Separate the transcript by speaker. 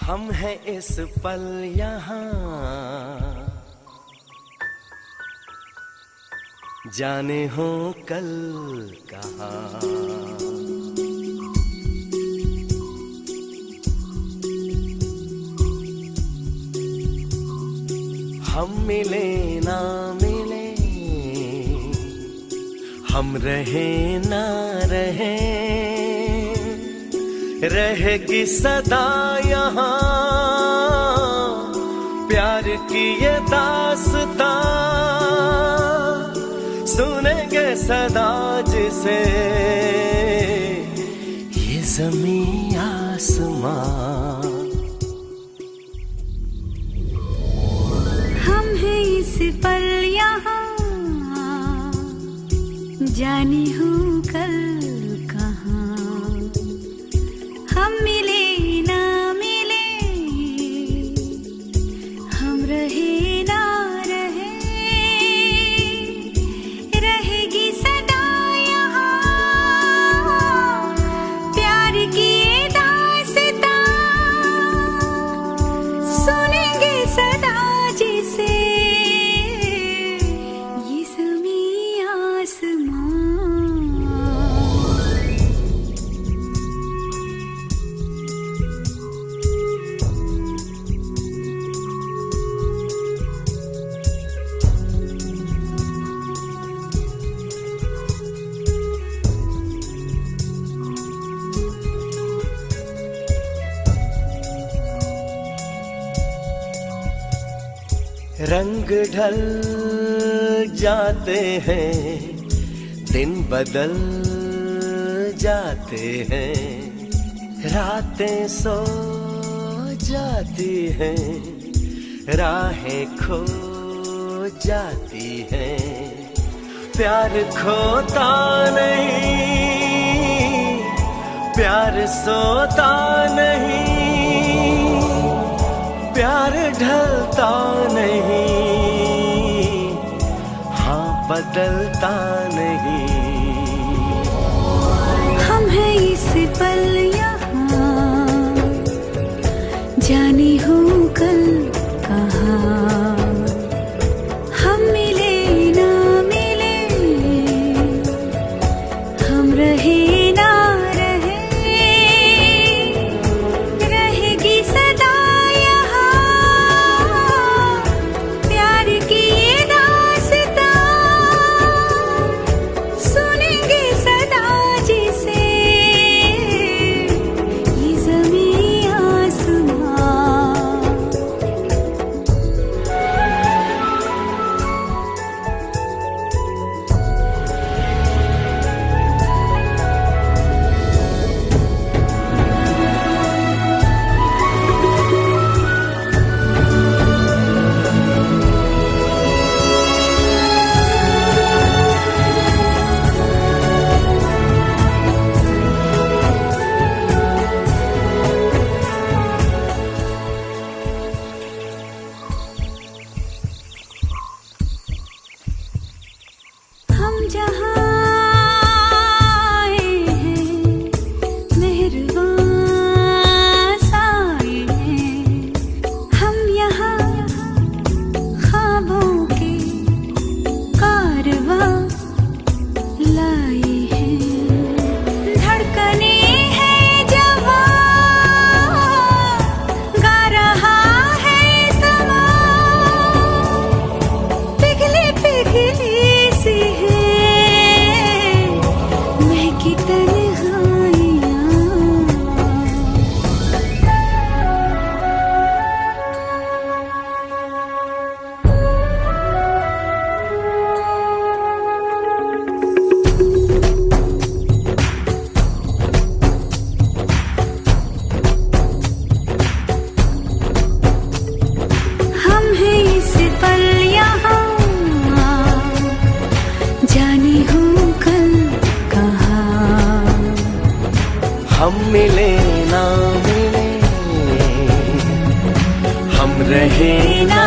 Speaker 1: हम हैं इस पल यहाँ, जाने हो कल कहाँ। हम मिले ना मिले, हम रहे ना रहे, रहेगी सदा यहाँ प्यार की ये दास्तां। सुनेंगे सदा जिसे ये ज़मीं आसमां।
Speaker 2: हम हैं इस पल यहाँ, जाने हो कल कहाँ। हम मिले ना मिले, हम रहे ना रहे, रहेगी सदा यहाँ प्यार की ये दास्तां। सुनेंगे सदा जिसे ये ज़मीं आसमां।
Speaker 1: रंग ढल जाते हैं, दिन बदल जाते हैं, रातें सो जाती हैं, राहें खो जाती हैं। प्यार खोता नहीं, प्यार सोता नहीं, प्यार ढलता नहीं, हाँ बदलता नहीं।
Speaker 2: हम हैं इस पल यहाँ, जाने हो कल कहाँ। हम मिले ना मिले, हम रहे ना रहे, रहेगी सदा
Speaker 1: हम मिले ना मिले, हम रहे ना